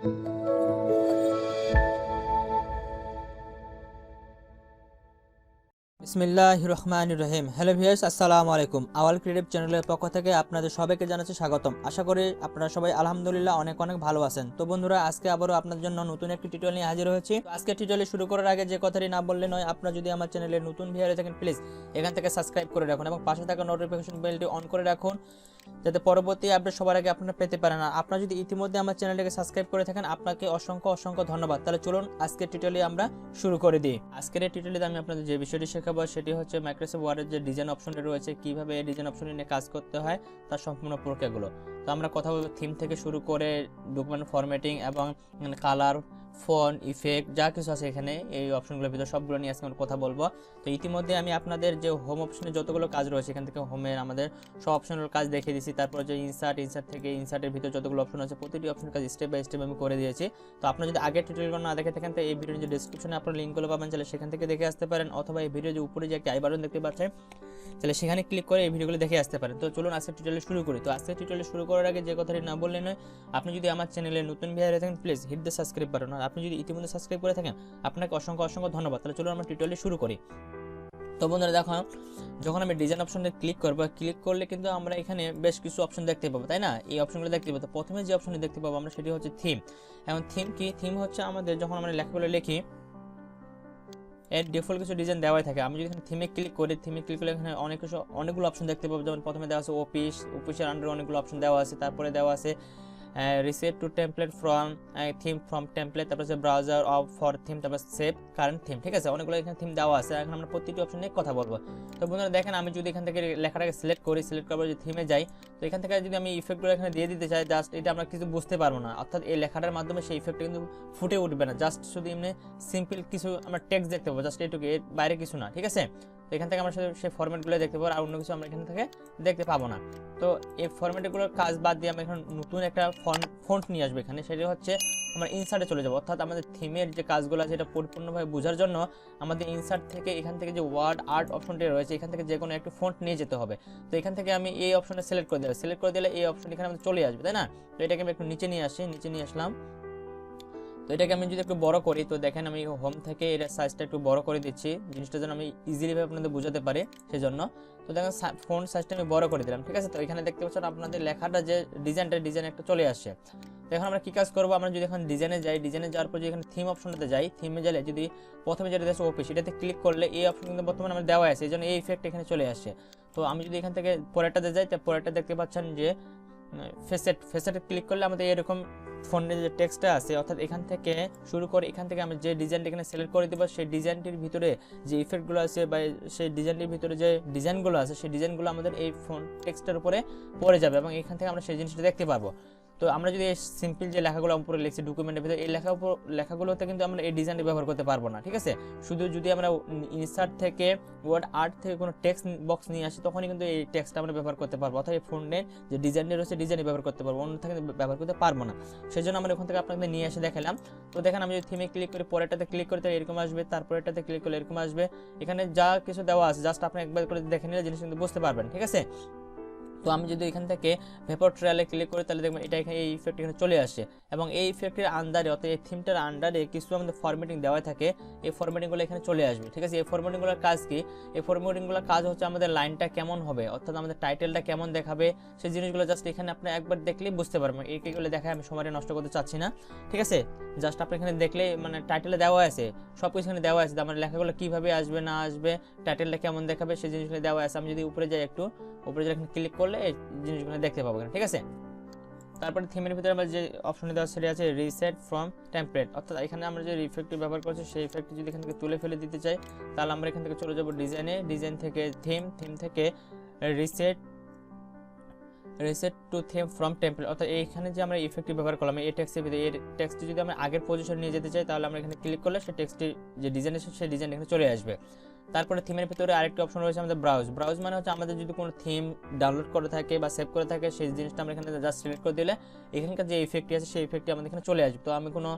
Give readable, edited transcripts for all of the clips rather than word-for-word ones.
বিসমিল্লাহির রহমানির রহিম। Hello viewers, আসসালামু আলাইকুম। আওয়াল ক্রিয়েটিভ চ্যানেলের পক্ষ থেকে আপনাদের সবাইকে জানাচ্ছি স্বাগতম। আশা করি আপনারা সবাই আলহামদুলিল্লাহ অনেক ভালো আছেন। তো বন্ধুরা, আজকে আবারও আপনাদের জন্য নতুন একটি টিউটোরিয়াল নিয়ে হাজির হয়েছি। আজকে টিউটোরিয়াল শুরু করার আগে যে কথাটি না বললে নয়, আপনারা যদি আমার চ্যানেলে নতুন ভিউয়ার হয়ে থাকেন প্লিজ এখান থেকে সাবস্ক্রাইব করে রাখুন এবং পাশে থাকা নোটিফিকেশন বেলটি অন করে রাখুন, যাতে পরবর্তী আপডেট সবার আগে আপনারা পেতে পারেন। আর আপনারা যদি ইতিমধ্যে আমার চ্যানেলটাকে সাবস্ক্রাইব করে থাকেন, আপনাকে অসংখ্য ধন্যবাদ। তাহলে চলুন আজকের টিউটোরিয়াল আমরা শুরু করে দিই। আজকের এই টিউটোরিয়ালে আমি আপনাদের যে বিষয়টি শেখাবো সেটি হচ্ছে মাইক্রোসফট ওয়ার্ডের যে ডিজাইন অপশনটি রয়েছে, কিভাবে এই ডিজাইন অপশন নিয়ে কাজ করতে হয় তার সম্পূর্ণ প্রক্রিয়াগুলো। তো আমরা কথা বলবো থিম থেকে শুরু করে ডকুমেন্ট ফরম্যাটিং এবং কালার, ফন্ট, ইফেক্ট যা কিছু আছে এখানে এই অপশনগুলোর ভিতরে সবগুলো নিয়ে আজকে আমরা কথা বলবো। তো ইতিমধ্যে আমি আপনাদের যে হোম অপশনে যতগুলো কাজ রয়েছে এখান থেকে হোমের আমাদের সব অপশনের কাজ দেখিয়ে দিয়েছি। তারপর যে ইনসার্ট থেকে ইনসার্টের ভিতরে যতগুলো অপশন আছে প্রতিটি অপশনের কাজ স্টেপ বাই স্টেপ আমি করে দিয়েছি। তো আপনারা যদি আগের টিউটোরিয়ালগুলো না দেখে থাকেন তো এই ভিডিওর যে ডেসক্রিপশনে আপনারা লিঙ্কগুলো পাবেন, চাইলে সেখান থেকে দেখে আসতে পারেন, অথবা এই ভিডিও যে উপরে যে একটা আই বাটন দেখতে পাচ্ছেন তাহলে সেখানে ক্লিক করে এই ভিডিওগুলো দেখে আসতে পারেন। তো চলুন আজকে টিউটোরিয়াল শুরু করি। তো আজকে টিউটোরিয়াল শুরু করার আগে যে কথাটি না বললে নয়, আপনি যদি আমার চ্যানেলে নতুন ভিউয়ার হয়ে থাকেন please hit the subscribe button. আর আপনি যদি ইতিমধ্যে সাবস্ক্রাইব করে থাকেন আপনাকে অসংখ্য ধন্যবাদ। তাহলে চলুন আমরা টিউটোরিয়াল শুরু করি। তো বন্ধুরা দেখো, যখন আমি ডিজাইন অপশনে ক্লিক করবো, ক্লিক করলে কিন্তু আমরা এখানে বেশ কিছু অপশন দেখতে পাবো, তাই না? এই অপশনগুলো দেখতে পাবো। তো প্রথমে যে অপশনটি দেখতে পাবো আমরা সেটি হচ্ছে থিম। এখন থিম কি? থিম হচ্ছে আমাদের যখন আমরা লেখাগুলো লিখি এর ডিফল্ট কিছু ডিজাইন দেওয়াই থাকে। আমি যদি এখানে থিমে ক্লিক করি, থিমে ক্লিক করলে এখানে অনেকগুলো অপশন দেখতে পাবো। যেমন প্রথমে দেওয়া আছে অফিসের আন্ডারে অনেকগুলো অপশন দেওয়া আছে। তারপরে দেওয়া আছে reset two template from theme from template, তারপর আছে ব্রাউজার অফ ফর থিম, তারপর সেভ কারেন্ট থিম। ঠিক আছে, অনেকগুলো এখানে থিম দেওয়া আছে। এখন আমরা প্রতিটি অপশন নিয়ে কথা বলবো। তো বন্ধুরা দেখেন, আমি যদি এখান থেকে লেখাটাকে সিলেক্ট করার যে থিমে যাই, তো এখান থেকে যদি আমি ইফেক্টগুলো এখানে দিয়ে দিতে চাই, জাস্ট এটা আমরা কিছু বুঝতে পারবো না, অর্থাৎ এই লেখাটার মাধ্যমে সেই ইফেক্টটা কিন্তু ফুটে উঠবে না। জাস্ট শুধু এমনি সিম্পল কিছু আমরা টেক্সট দেখতে পাবো, জাস্ট এইটুকু, এর বাইরে কিছু না। ঠিক আছে, তো এখান থেকে আমরা সেই ফরম্যাটগুলো দেখতে পাবো, আর অন্য কিছু আমরা এখান থেকে দেখতে পাবো না। তো এই ফরম্যাটগুলোর কাজ বাদ দিয়ে আমরা এখন নতুন একটা ফন্ট নিয়ে আসবো এখানে, সেটা হচ্ছে আমরা ইনসার্টে চলে যাবো। অর্থাৎ আমাদের থিমের যে কাজগুলো আছে এটা পরিপূর্ণভাবে বোঝার জন্য আমাদের ইনসার্ট থেকে এখান থেকে যে ওয়ার্ড আর্ট অপশনটি রয়েছে এখান থেকে যে কোনো একটু ফন্ট নিয়ে যেতে হবে। তো এখান থেকে আমি এই অপশনে সিলেক্ট করে দিলে এই অপশন এখানে আমাদের চলে আসবে, তাই না? তো এটাকে আমি একটু নিচে নিয়ে আসলাম। তো এটাকে আমি যদি একটু বড় করি, তো দেখেন আমি হোম থেকে এর সাইজটা একটু বড় করে দিচ্ছি, জিনিসটা যেন আমি ইজিলিভাবে আপনাদের বোঝাতে পারি সেজন্য। তো দেখেন ফন্ট সাইজটা আমি বড় করে দিলাম। ঠিক আছে, তো এখানে দেখতে পাচ্ছেন আপনাদের লেখাটা যে ডিজাইন একটা চলে আসছে। তো এখন আমরা কি কাজ করবো, আমরা যদি এখন ডিজাইনে যাওয়ার পর যদি এখানে থিম অপশনটাতে যাই, থিমে গেলে যদি প্রথমে যেটা দেখছে অফিস, এটাতে ক্লিক করলে এই অপশন কিন্তু বর্তমানে আমার দেওয়া আছে, এই জন্য এই ইফেক্ট এখানে চলে আসছে। তো আমি যদি এখান থেকে পরেরটাতে যাই, তো পরেরটা দেখতে পাচ্ছেন যে ফেসেটে ক্লিক করলে আমাদের এরকম ফন্টের যে টেক্সটটা আছে, অর্থাৎ এখান থেকে শুরু করে এখান থেকে আমরা যে ডিজাইনটা এখানে সিলেক্ট করে দেবো সেই ডিজাইনটির ভিতরে যে ইফেক্টগুলো আছে বা সেই ডিজাইনটির ভিতরে যে ডিজাইনগুলো আছে সেই ডিজাইনগুলো আমাদের এই ফন্ট টেক্সটের উপরে পড়ে যাবে এবং এখান থেকে আমরা সেই জিনিসটা দেখতে পাবো। তো আমরা যদি এই সিম্পল যে লেখাগুলো উপরে লিখছি ডকুমেন্টের ভিতরে, এই লেখাগুলোতে কিন্তু আমরা এই ডিজাইনটি ব্যবহার করতে পারবো না। ঠিক আছে, শুধু যদি আমরা ইনসার্ট থেকে ওয়ার্ড আর্ট থেকে কোনো টেক্সট বক্স নিয়ে আসি তখনই কিন্তু এই টেক্সটটা আমরা ব্যবহার করতে পারবো, অর্থাৎ এই ফন্টের যে ডিজাইনটি রয়েছে ডিজাইনই ব্যবহার করতে পারবো, অন্যথা কিন্তু ব্যবহার করতে পারবো না। সেই জন্য আমরা ওখান থেকে আপনাদের নিয়ে এসে দেখালাম। তো দেখেন আমি যদি থিমে ক্লিক করি, পরেরটাতে ক্লিক করতে এরকম আসবে, তারপরেরটাতে ক্লিক করলে এরকম আসবে। এখানে যা কিছু দেওয়া আছে জাস্ট আপনি একবার করে দেখে নিলে জিনিস কিন্তু বুঝতে পারবেন। ঠিক আছে, তো আমি যদি এখান থেকে ভেপর ট্রায়ালে ক্লিক করি তাহলে দেখবেন এটা এখানে এই ইফেক্ট এখানে চলে আসে এবং এই ইফেক্টের আন্ডারে অর্থাৎ এই থিমটার আন্ডারে কিছু আমাদের ফরম্যাটিং দেওয়া থাকে, এই ফরম্যাটিংগুলো এখানে চলে আসবে। ঠিক আছে, এই ফরম্যাটিংগুলোর কাজ কি? এই ফরম্যাটিংগুলোর কাজ হচ্ছে আমাদের লাইনটা কেমন হবে, অর্থাৎ আমাদের টাইটেলটা কেমন দেখাবে সেই জিনিসগুলো জাস্ট এখানে আপনি একবার দেখলেই বুঝতে পারবেন। এইগুলো দেখায় আমি সময়টা নষ্ট করতে চাচ্ছি না। ঠিক আছে, জাস্ট আপনি এখানে দেখলেই মানে টাইটেলে দেওয়া আছে, সব কিছু এখানে দেওয়া আছে, আমার লেখাগুলো কীভাবে আসবে না আসবে, টাইটেলটা কেমন দেখাবে সেই জিনিসগুলো দেওয়া আছে। আমি যদি উপরে যাই একটু, উপরে যাই এখানে ক্লিক করলে এই জিনিসগুলো দেখতে পাবো। ঠিক আছে, তারপরে থিমের ভিতরে আমরা যে অপশনে দেওয়া সেটা আছে রিসেট ফ্রম টেমপ্লেট, অর্থাৎ এখানে আমরা যে ইফেক্টটি ব্যবহার করছি সেই ইফেক্টটি যদি এখান থেকে তুলে ফেলে দিতে চাই তাহলে আমরা এখান থেকে চলে যাব ডিজাইন থেকে থিম থেকে reset two theme from template, অর্থাৎ এইখানে যে আমরা ইফেক্টটি ব্যবহার করলাম এই টেক্সটের ভিতরে, এই টেক্সটটি যদি আমরা আগের পজিশন নিয়ে যেতে চাই তাহলে আমরা এখানে ক্লিক করলে সেই টেক্সটটি যে ডিজাইন আছে সেই ডিজাইন এখানে চলে আসবে। তারপরে থিমের ভিতরে আরেকটি অপশন রয়েছে আমাদের ব্রাউজ মানে হচ্ছে আমাদের যদি কোনো থিম ডাউনলোড করে থাকে বা সেভ করে থাকে সেই জিনিসটা আমরা এখানে জাস্ট সিলেক্ট করে দিলে এখানকার যে ইফেক্টটি আছে সেই ইফেক্টটি আমাদের এখানে চলে আসবে। তো আমি কোনো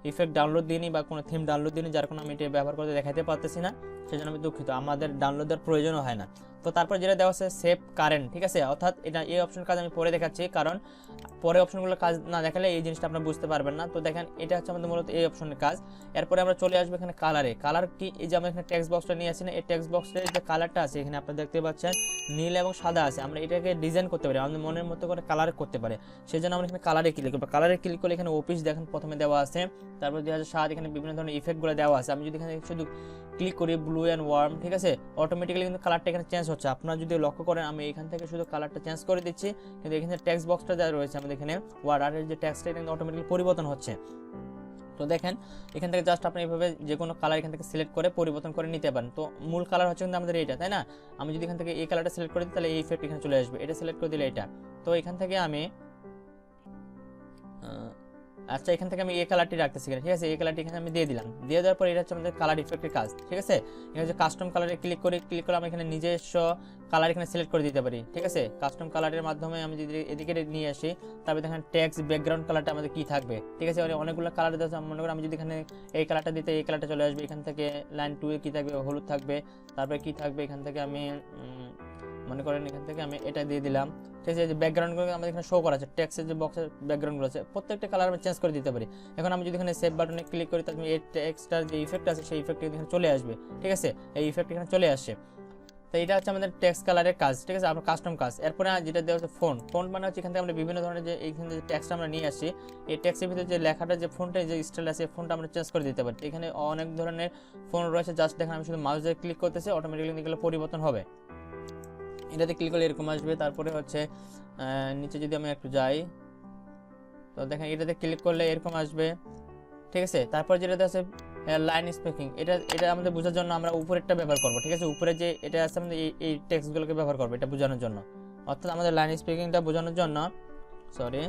ইফেক্ট ডাউনলোড দিইনি বা কোনো থিম ডাউনলোড দিইনি, যার কোনো আমি এটা ব্যবহার করতে দেখাতে পারতেছি না, সেজন্য আমি দুঃখিত, আমাদের ডাউনলোড দেওয়ার প্রয়োজনও হয় না। তো তারপর যেটা দেওয়া আছে সেভ কারেন্ট, ঠিক আছে, অর্থাৎ এটা এই অপশন কাজ আমি পরে দেখাচ্ছি, কারণ পরে অপশনগুলো কাজ না দেখালে এই জিনিসটা আপনারা বুঝতে পারবেন না। তো দেখেন এটা হচ্ছে আমাদের মূলত এই অপশনের কাজ। এরপরে আমরা চলে আসবো এখানে কালারে। কালার কি, এই যে আমরা এখানে টেক্সট বক্সটা নিয়ে আসি না, এই টেক্সট বক্সের যে কালারটা আছে এখানে আপনারা দেখতে পাচ্ছেন নীল এবং সাদা আছে। আমরা এটাকে ডিজাইন করতে পারি, আমাদের মনের মতো করে কালার করতে পারে, সেই জন্য আমরা এখানে কালারে ক্লিক করবো। কালারে ক্লিক করলে এখানে অফিস দেখেন প্রথমে দেওয়া আছে, তারপর 2007 এখানে বিভিন্ন ধরনের ইফেক্টগুলো দেওয়া আছে। আমি যদি এখানে শুধু ক্লিক করি ব্লু অ্যান্ড ওয়ার্ম, ঠিক আছে, অটোমেটিক্যালি কিন্তু কালারটা এখানে চেঞ্জ হচ্ছে। আপনারা যদি লক্ষ্য করেন আমি এখান থেকে শুধু কালারটা চেঞ্জ করে দিচ্ছি, কিন্তু এখানে টেক্সট বক্সটা যা রয়েছে আমাদের এখানে ওয়ার্ডের যে টেক্সটটা এটা কিন্তু অটোমেটিক্যালি পরিবর্তন হচ্ছে। তো দেখেন এখান থেকে জাস্ট আপনি এইভাবে যে কোনো কালার এখান থেকে সিলেক্ট করে পরিবর্তন করে নিতে পারেন। তো মূল কালার হচ্ছে কিন্তু আমাদের এইটা, তাই না? আমি যদি এখান থেকে এই কালারটা সিলেক্ট করে দিই তাহলে এই ইফেক্ট এখানে চলে আসবে, এটা সিলেক্ট করে দিলে এটা। তো এখান থেকে আমি আচ্ছা এখান থেকে আমি এই কালারটি রাখতেছি, ঠিক আছে, এই কালারটি এখানে আমি দিয়ে দিলাম। দিয়ে দেওয়ার পর এটা হচ্ছে আমাদের কালার ইফেক্টের কাজ, ঠিক আছে। এখানে যে কাস্টম কালারে ক্লিক করে আমি এখানে নিজস্ব কালার এখানে সিলেক্ট করে দিতে পারি, ঠিক আছে। কাস্টম কালারের মাধ্যমে আমি যদি এদিকে নিয়ে আসি, তারপরে দেখেন টেক্সট ব্যাকগ্রাউন্ড কালারটা আমাদের কি থাকবে, ঠিক আছে। অনেকগুলো কালার দেওয়া আছে, মনে করি আমি যদি এখানে এই কালারটা দিতে এই কালারটা চলে আসবে। এখান থেকে লাইন 2 এ কি থাকবে, হলুদ থাকবে। তারপরে কি থাকবে, এখান থেকে আমি মনে করেন এখান থেকে আমি এটা দিয়ে দিলাম, ঠিক আছে। যে ব্যাকগ্রাউন্ডগুলো আমাদের এখানে শো করা আছে, টেক্সটের যে বক্সের ব্যাকগ্রাউন্ডগুলো আছে প্রত্যেকটা কালার আমি চেঞ্জ করে দিতে পারি। এখন আমি যদি এখানে সেভ বাটনে ক্লিক করি তাহলে এই টেক্সটার যে ইফেক্ট আছে সেই ইফেক্ট এখানে চলে আসবে, ঠিক আছে, এই ইফেক্ট এখানে চলে আসছে। তো এটা হচ্ছে আমাদের টেক্সট কালারের কাজ, ঠিক আছে, আপনার কাস্টম কাজ। এরপরে যেটা দেওয়া হচ্ছে ফন্ট মানে হচ্ছে এখান থেকে আমরা বিভিন্ন ধরনের যে এইখানে যে টেক্সট আমরা নিয়ে আসি, এই টেক্সটের ভিতরে যে লেখাটা যে ফন্টের যে স্টাইল আছে ফন্টটা আমরা চেঞ্জ করে দিতে পারি। এখানে অনেক ধরনের ফন্ট রয়েছে, জাস্ট দেখেন আমি শুধু মাউস দিয়ে ক্লিক করতেছি অটোমেটিক্যালি এগুলো পরিবর্তন হবে। এটাতে ক্লিক করলে এরকম আসবে। তারপরে হচ্ছে নিচে যদি আমি একটু যাই, তো দেখেন এটাতে ক্লিক করলে এরকম আসবে, ঠিক আছে। তারপর যেটা আছে লাইন স্পেকিং, এটা আমাদের বোঝার জন্য আমরা উপরেরটা ব্যবহার করব, ঠিক আছে। উপরে যে এটা আছে আমাদের এই টেক্সটগুলোকে ব্যবহার করবো এটা বোঝানোর জন্য, অর্থাৎ আমাদের লাইন স্পেকিংটা বোঝানোর জন্য, সরি,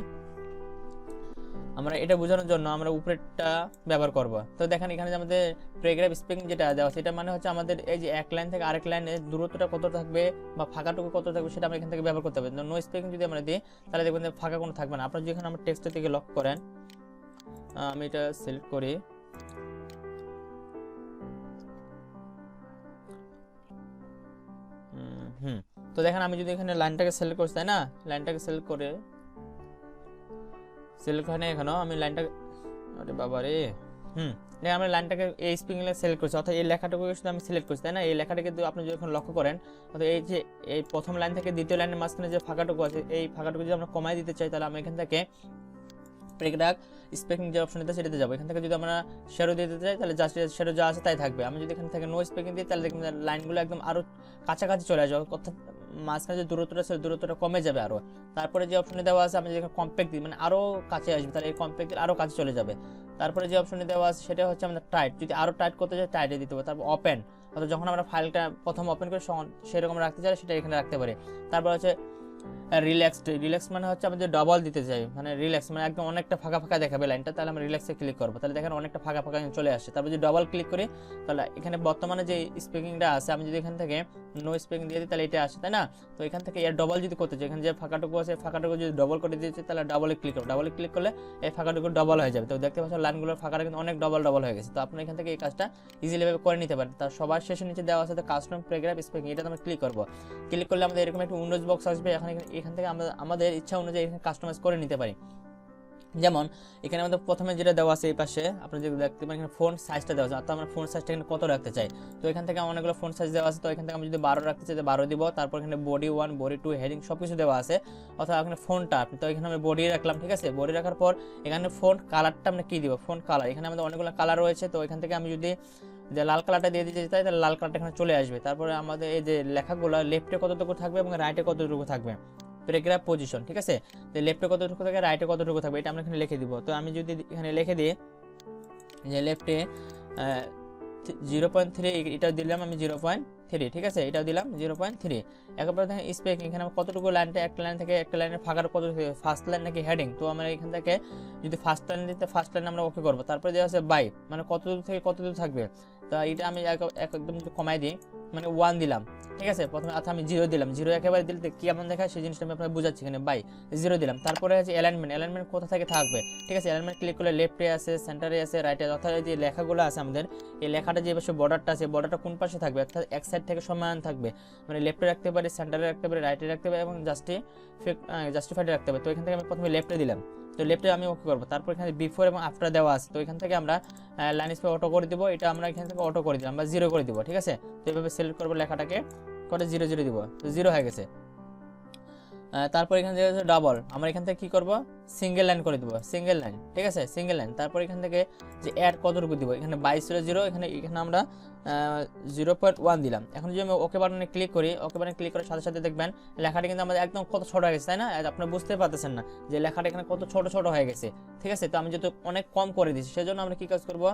আমরা এটা বোঝানোর জন্য আমরা উপরেরটা ব্যবহার করব। তো দেখেন এখানে যে আমাদের প্যারাগ্রাফ স্পেকিং যেটা দেওয়া আছে এটা মানে হচ্ছে আমাদের এই যে এক লাইন থেকে আরেক লাইনের দূরত্বটা কত থাকবে বা ফাঁকাটুকু কত থাকবে সেটা আমরা এখান থেকে ব্যবহার করতে হবে। নো স্পেকিং যদি আমরা দিই তাহলে দেখবেন যে ফাঁকা কোনো থাকবে না। আপনারা যেখানে আমার টেক্সটের দিকে লক্ষ্য করেন, আমি এটা সিলেক্ট করি, তো দেখেন আমি যদি এখানে লাইনটাকে সিলেক্ট করছি, তাই না, লাইনটাকে সিলেক্ট করে এখানেও আমি লাইনটা, আরে বাবা রে, আমি লাইনটাকে এই স্প্রিং সিলেক্ট করছি, অর্থাৎ এই লেখাটাকে শুধু আমি সিলেক্ট করছি, তাই না। এই লেখাটা কিন্তু আপনি যখন লক্ষ্য করেন, অর্থাৎ এই যে এই প্রথম লাইন থেকে দ্বিতীয় লাইনের মাঝখানে যে ফাঁকাটুকু আছে এই ফাঁকাটুকু যদি আমরা কমাই দিতে চাই তাহলে আমরা এখান থেকে প্যারাগ্রাফ স্পেকিং যে অপশন আছে সেটাতে যাবো। এখান থেকে যদি আমরা শ্যাডো দিয়ে দিতে চাই তাহলে জাস্ট শ্যাডো যা আছে তাই থাকবে। আমি যদি এখান থেকে নো স্পেকিং দিই তাহলে দেখবেন লাইনগুলো একদম আরো কাছাকাছি চলে আসবে, অর্থাৎ মাঝখানে যে দূরত্বটা আছে দূরত্বটা কমে যাবে আরো। তারপরে যে অপশনে দেওয়া আছে আমি যদি কম্প্যাক্ট দিই মানে আরো কাছে আসবে, তাহলে এই কম্প্যাক্ট আরো কাছে চলে যাবে। তারপরে যে অপশনে দেওয়া আছে সেটা হচ্ছে আমাদের টাইট, যদি আরো টাইট করতে চাই টাইটে দিতে হবে। তারপর ওপেন, অর্থাৎ যখন আমরা ফাইলটা প্রথম ওপেন করে সেরকম রাখতে চাই সেটা এখানে রাখতে পারি। তারপর হচ্ছে রিল্যাক্স মানে হচ্ছে আমরা যে ডবল দিতে চাই, মানে রিল্যাক্স মানে একদম অনেকটা ফাঁকা ফাঁকা দেখাবে লাইনটা, তাহলে আমরা রিল্যাক্সে ক্লিক করবো, তাহলে দেখেন অনেকটা ফাঁকা ফাঁকা চলে আসে। তারপর যদি ডবল ক্লিক করি তাহলে এখানে বর্তমানে যে স্পিকিংটা আছে আমি যদি এখান থেকে নো স্পিকিং দিয়ে দিই তাহলে এটা আসে, তাই না। তো এখান থেকে এর ডবল যদি করতে চাই, এখানে যে ফাঁকাটুকু আছে ফাঁকাটুকু যদি ডবল করে দিয়েছি তাহলে ডাবলে ক্লিক করবো, ডাবলে ক্লিক করলে এই ফাঁকাটুকু ডবল হয়ে যাবে। তো দেখতে পাচ্ছেন লাইনগুলোর ফাঁকাটা কিন্তু অনেক ডবল হয়ে গেছে। তো আপনি এখান থেকে এই কাজটা ইজিলি ভাবে করে নিতে পারেন। তার সবার শেষে নিচে দেওয়া আছে কাস্টম প্যারাগ্রাফ স্পেকিং, এটা আমরা ক্লিক করবো। ক্লিক করলে আমাদের এরকম একটা উইন্ডোজ বক্স আসবে। এখান থেকে আমরা আমাদের ইচ্ছা অনুযায়ী এখানে কাস্টমাইজ করে নিতে পারি। যেমন এখানে আমাদের প্রথমে যেটা দেওয়া আছে এই পাশে আপনি যদি দেখতে পারেন এখানে ফন্ট সাইজটা দেওয়া আছে, অর্থাৎ আমরা ফন্ট সাইজটা এখানে কত রাখতে চাই। তো এখান থেকে অনেকগুলো ফন্ট সাইজ দেওয়া আছে, তো এখান থেকে আমি যদি 12 রাখতে চাই 12 দিব। তারপর এখানে বডি 1 বডি 2 হেডিং সবকিছু দেওয়া আছে, অর্থাৎ এখানে ফন্টটা আপনি, তো এখানে আমি বডি রাখলাম, ঠিক আছে। বডি রাখার পর এখানে ফন্ট কালারটা আমরা কি দিব, ফন্ট কালার, এখানে আমাদের অনেকগুলো কালার রয়েছে। তো এখান থেকে আমি যদি যে লাল কালারটা দিয়ে দিতে চাই তাহলে লাল কালারটা এখানে চলে আসবে। তারপরে আমাদের এই যে লেখাগুলো লেফটে কতটুকু থাকবে এবং রাইটে কতটুকু থাকবে, প্যারাগ্রাফ পজিশন, ঠিক আছে। তো লেফটে কতটুকু থাকে রাইটে কতটুকু থাকবে এটা আমরা এখানে লিখে দিব। তো আমি যদি এখানে লিখে দিই যে লেফটে 0.3 এটা দিলাম আমি 0.3, ঠিক আছে, এটাও দিলাম 0.3। একবার দেখেন স্পেকিং, এখানে কতটুকু লাইনটা একটা লাইন থেকে একটা লাইনের ফাঁকার কত ফার্স্ট লাইন নাকি হেডিং, তো আমরা এখান থেকে যদি ফার্স্ট লাইন দিতে ফার্স্ট লাইন আমরা ওকে করবো। তারপরে দেওয়া আছে বাই মানে কতদূর থেকে কতদূর থাকবে, তো এটা আমি একদম কমাই দিই মানে 1 দিলাম, ঠিক আছে। প্রথমে আচ্ছা আমি 0 দিলাম, 0 একেবারে দিলে কেমন দেখায় সেই জিনিসটা আমি আপনাকে বোঝাচ্ছি। এখানে বাই 0 দিলাম। তারপরে হচ্ছে অ্যালাইনমেন্ট কোথা থেকে থাকবে, ঠিক আছে। অ্যালাইনমেন্ট ক্লিক করলে লেফটে আছে, সেন্টারে আছে, রাইটে, অর্থাৎ এই যে লেখাগুলো আছে আমাদের, এই লেখাটা যে পাশে বর্ডারটা আছে, বর্ডারটা কোন পাশে থাকবে, অর্থাৎ এক সাইড থেকে সমান থাকবে, মানে লেফটে রাখতে পারি, সেন্টারে রাখতে পারি, রাইটে রাখতে পারি এবং জাস্টিফাইডে রাখতে পারি। তো এখান থেকে আমি প্রথমে লেফটে দিলাম, তো লেফটে আমি ওকে করবো। তারপর এখানে বিফোর এবং আফটার দেওয়া আছে, তো এখান থেকে আমরা লাইন স্পেস অটো করে দিব, এটা আমরা এখান থেকে অটো করে দিলাম বা 0 করে দিব, ঠিক আছে। তো এইভাবে সিলেক্ট করবো লেখাটাকে, করে 0 0 দিব, তো 0 হয়ে গেছে। তারপর এখান থেকে ডাবল, আমরা এখান থেকে কি করব, সিঙ্গেল লাইন করে দিব, সিঙ্গেল লাইন, ঠিক আছে, সিঙ্গেল লাইন। তারপর এখান থেকে যে অ্যাড কতটুকু দিব, এখানে 22 0, এখানে আমরা 0.1 দিলাম। এখন যদি আমি ওকে বাটনে ক্লিক করি, ওকে বাটনে ক্লিক করার সাথে সাথে দেখবেন লেখাটা কিন্তু আমাদের একদম কত ছোট হয়ে গেছে, তাই না? আপনি বুঝতে পারতেছেন না যে লেখাটা এখানে কত ছোট ছোট হয়ে গেছে, ঠিক আছে। তো আমি যেহেতু অনেক কম করে দিচ্ছি, সেজন্য আমরা কি কাজ করব,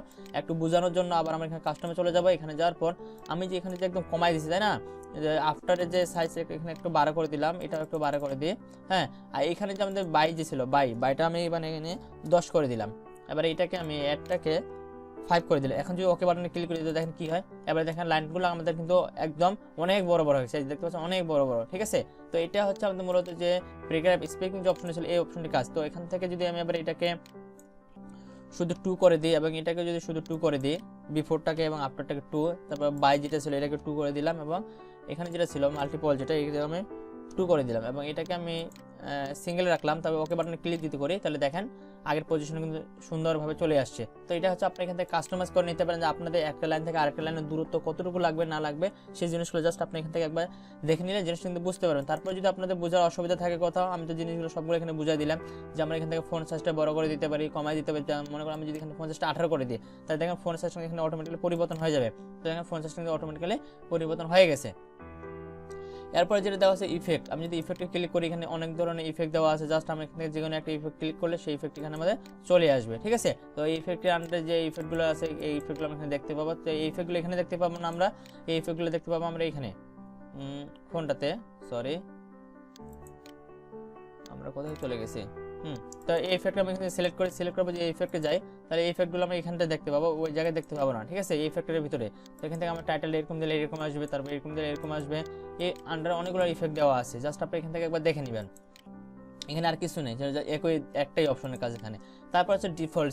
একটু বোঝানোর জন্য আবার আমরা এখানে কাস্টমে চলে যাব। এখানে যাওয়ার পর আমি যে এখানে যে একদম কমাই দিচ্ছি, তাই না, আফটারের যে সাইজ এখানে একটু 12 করে দিলাম, এটাও একটু 12 করে দিই, হ্যাঁ। আর এখানে যে আমাদের বাই যে ছিল, বাইটা আমি মানে এখানে 10 করে দিলাম। এবার এটাকে আমি অ্যাডটাকে 5 করে দিলাম। এখন যদি ওকে বাটনে ক্লিক করে দিলে দেখেন কি হয়, এবার দেখেন লাইনগুলো আমাদের কিন্তু একদম অনেক বড় বড় হয়েছে, দেখতে পাচ্ছেন অনেক বড় বড়, ঠিক আছে। তো এটা হচ্ছে আমাদের মূলত যে প্যারাগ্রাফ স্পিকিং যে অপশন ছিল, এই অপশনটি কাজ। তো এখান থেকে যদি আমি এবার এটাকে শুধু 2 করে দিই এবং এটাকে যদি শুধু 2 করে দিই, বিফোরটাকে এবং আফটারটাকে 2, তারপর বাই যেটা ছিল এটাকে 2 করে দিলাম এবং এখানে যেটা ছিল মাল্টিপল যেটা, এটা আমি 2 করে দিলাম এবং এটাকে আমি সিঙ্গেল রাখলাম। তবে ওকে বাটনে ক্লিক দিতে করি, তাহলে দেখেন আগের পজিশনে কিন্তু সুন্দরভাবে চলে আসছে। তো এটা হচ্ছে আপনি এখান থেকে কাস্টমাইজ করে নিতে পারেন যে আপনাদের একটা লাইন থেকে আরেকটা লাইনের দূরত্ব কতটুকু লাগবে না লাগবে, সেই জিনিসগুলো জাস্ট আপনি এখান থেকে একবার দেখে নিলে জিনিসটা কিন্তু বুঝতে পারবেন। তারপর যদি আপনাদের বোঝার অসুবিধা থাকে কোথাও, আমি তো জিনিসগুলো সবগুলো এখানে বুঝাই দিলাম যে আমরা এখান থেকে ফোন সাইজটা বড় করে দিতে পারি, কমাই দিতে পারি। মনে করেন আমি যদি এখানে ফোন সাইজটা 18 করে দিই, তাহলে দেখেন ফোন সাইজটা এখানে অটোমেটিক্যালি পরিবর্তন হয়ে যাবে। তো এখানে ফোন সাইজটা কিন্তু অটোমেটিক্যালি পরিবর্তন হয়ে গেছে। এরপরে যেটা দেওয়া আছে ইফেক্ট, আমি যদি ইফেক্টে ক্লিক করি, এখানে অনেক ধরনের ইফেক্ট দেওয়া আছে, জাস্ট আমি এখানে যে কোনো একটা ইফেক্ট ক্লিক করলে সেই ইফেক্ট এখানে আমাদের চলে আসবে, ঠিক আছে। তো এই ইফেক্টের আন্ডারে যে ইফেক্টগুলো আছে, এই ইফেক্টগুলো আমরা এখানে দেখতে পাবো। তো এই ইফেক্টগুলো এখানে দেখতে পাবো না, আমরা এই ইফেক্টগুলো দেখতে পাবো আমরা এখানে ফোনটাতে, সরি আমরা কোথায় চলে গেছি, তো এই ইফেক্ট আমি এখানে সিলেক্ট করবো যে এই ইফেক্টে যাই, তাহলে এই ইফেক্টগুলো আমরা এখানটা দেখতে পাবো, ওই জায়গায় দেখতে পাবো না, ঠিক আছে, এই ইফেক্টের ভিতরে। তো এখান থেকে আমরা টাইটেল এরকম দিলে এরকম আসবে, তারপর এরকম দিলে এরকম আসবে, এই আন্ডার অনেকগুলো ইফেক্ট দেওয়া আছে, জাস্ট আপনি এখান থেকে একবার দেখে নেবেন। এখানে আর কিছু নেই, একটাই অপশনের কাজ এখানে। তারপর হচ্ছে ডিফল্ট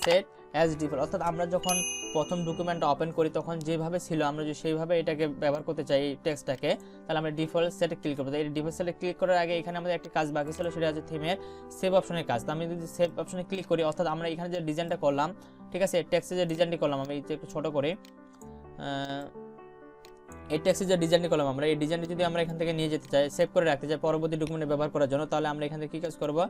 সেট অ্যাজ ডিফল্ট, অর্থাৎ আমরা যখন প্রথম ডকুমেন্টটা ওপেন করি তখন যেভাবে ছিল আমরা যদি সেইভাবে এটাকে ব্যবহার করতে চাই এই টেক্সটটাকে, তাহলে আমরা ডিফল্ট সেটে ক্লিক করবো। এই ডিফল্ট সেটে ক্লিক করার আগে এখানে আমাদের একটা কাজ বাকি ছিল, সেটা হচ্ছে থিমের সেভ অপশনের কাজ। তো আমি যদি সেভ অপশনে ক্লিক করি, অর্থাৎ আমরা এখানে যে ডিজাইনটা করলাম, ঠিক আছে, টেক্সটে যে ডিজাইনটি করলাম, আমি একটু ছোটো করে এই টেক্সটের যে ডিজাইনটি করলাম আমরা, এই ডিজাইনটি যদি আমরা এখান থেকে নিয়ে যেতে চাই, সেভ করে রাখতে চাই পরবর্তী ডকুমেন্টে ব্যবহার করার জন্য, তাহলে আমরা এখান থেকে কী কাজ করবো,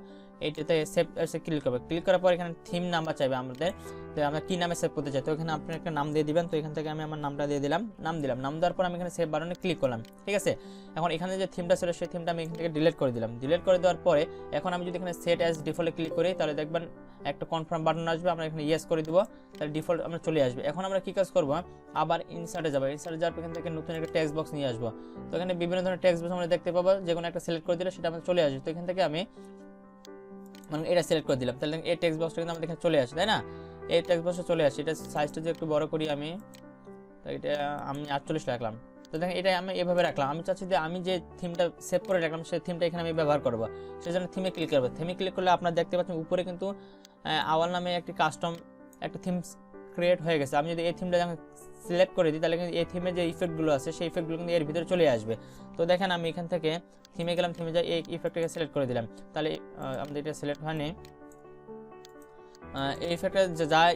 এইটাতে সেভ এসে ক্লিক করবো। ক্লিক করার পর এখানে থিম নাম্বার চাইবে আমাদের, তো আমরা কী নামে সেভ করতে চাই, তো এখানে আপনি একটা নাম দিয়ে দিবেন। তো এখান থেকে আমি আমার নামটা দিয়ে দিলাম, নাম দেওয়ার পর আমি এখানে সেভ বাটনে ক্লিক করলাম, ঠিক আছে। এখন এখানে যে থিমটা ছিল সেই থিমটা আমি এখান থেকে ডিলিট করে দিলাম। ডিলিট করে দেওয়ার পরে এখন আমি যদি এখানে সেট অ্যাজ ডিফল্টে ক্লিক করি, তাহলে দেখবেন একটা কনফার্ম বাটন আসবে, আমরা এখানে ইয়েস করে দিব, তাহলে ডিফল্ট আমরা চলে আসবে। এখন আমরা কী কাজ করবো, আবার ইনসার্টে যাবো, ইনসার্টে যাওয়ার পর এখান থেকে নতুন একটা টেক্সট বক্স নিয়ে আসবো। তো এখানে বিভিন্ন ধরনের টেক্সট বক্স আমরা দেখতে পাবো, যে কোনো একটা সিলেক্ট করে দিলে সেটা আমাদের চলে আসবে। তো এখান থেকে আমি মানে এটা সিলেক্ট করে দিলাম, তাহলে এই টেক্সট বক্সটা কিন্তু আমাদের এখানে চলে আসে, তাই না, এই টেক্সট বক্সে চলে আসে। এটা সাইজটা যদি একটু বড় করি আমি, তো এটা আমি 48 রাখলাম। তো দেখেন এটা আমি এভাবে রাখলাম, আমি চাচ্ছি যে আমি যে থিমটা সেভ করে রাখলাম সেই থিমটা এখানে আমি ব্যবহার করবো, সেই জন্য থিমে ক্লিক করবো। থিমে ক্লিক করলে আপনারা দেখতে পাচ্ছেন উপরে কিন্তু আওয়াল নামে একটি কাস্টম একটা থিম ক্রিয়েট হয়ে গেছে। আমি যদি এই থিমটা যখন সিলেক্ট করে দিই, তাহলে কিন্তু এই থিমে যে ইফেক্টগুলো আছে সেই ইফেক্টগুলো কিন্তু এর ভিতরে চলে আসবে। তো দেখেন আমি এখান থেকে থিমে গেলাম, থিমে যাই এই ইফেক্টটাকে সিলেক্ট করে দিলাম, তাহলে আমাদের এটা সিলেক্ট হয়নি। এই ইফেক্টে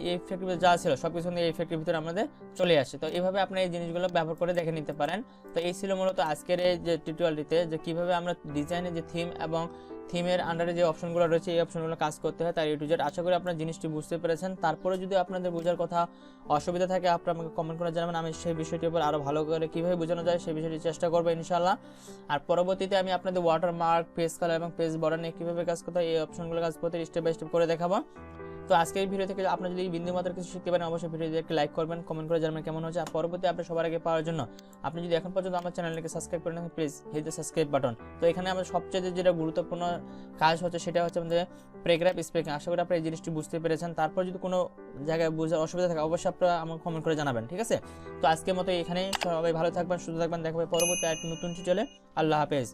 এই ইফেক্টের যা ছিল সব কিছু এই ইফেক্টের ভিতরে আমাদের চলে আসে। তো এইভাবে আপনি এই জিনিসগুলো ব্যবহার করে দেখে নিতে পারেন। তো এই ছিল মূলত আজকের এই যে টিউটোরিয়ালটিতে, যে কীভাবে আমরা ডিজাইনের যে থিম এবং থিমের আন্ডারে যে অপশনগুলো রয়েছে এই অপশনগুলো কাজ করতে হয় তার A to Z। আশা করি আপনারা জিনিসটি বুঝতে পেরেছেন। তারপরে যদি আপনাদের বোঝার কথা অসুবিধা থাকে আপনারা আমাকে কমেন্ট করে জানাবেন, আমি সেই বিষয়টির উপর আরও ভালো করে কীভাবে বোঝানো যায় সেই বিষয়টি চেষ্টা করবো ইনশাআল্লাহ। আর পরবর্তীতে আমি আপনাদের ওয়াটারমার্ক, পেজ কালার এবং পেজ বর্ডার নিয়ে কীভাবে কাজ করতে হয় এই অপশনগুলো কাজ করতে স্টেপ বাই স্টেপ করে দেখাবো। তো তো আজকে এই ভিডিও থেকে আপনারা যদি বিন্দু মাত্র কিছু শিখতে পারেন অবশ্যই ভিডিওতে একটি লাইক করবেন, কমেন্ট করে জানাবেন কেমন হচ্ছে। আর পরবর্তী আপনি সবার আগে পাওয়ার জন্য আপনি যদি এখন পর্যন্ত আমার চ্যানেলকে সাবস্ক্রাইব করেন please hit the subscribe button. তো এখানে আমাদের সবচেয়ে যেটা গুরুত্বপূর্ণ কাজ হচ্ছে সেটা হচ্ছে আমাদের প্যারাগ্রাফ স্পেকিং। আশা করি আপনারা এই জিনিসটি বুঝতে পেরেছেন। তারপর যদি কোনো জায়গায় বোঝার অসুবিধা থাকে অবশ্যই আপনারা আমাকে কমেন্ট করে জানাবেন, ঠিক আছে? তো আজকের মতো এখানেই, সবাই ভালো থাকবেন, সুস্থ থাকবেন, দেখা হবে পরবর্তী একটা নতুন টিউটোরিয়ালে। আল্লাহ হাফেজ।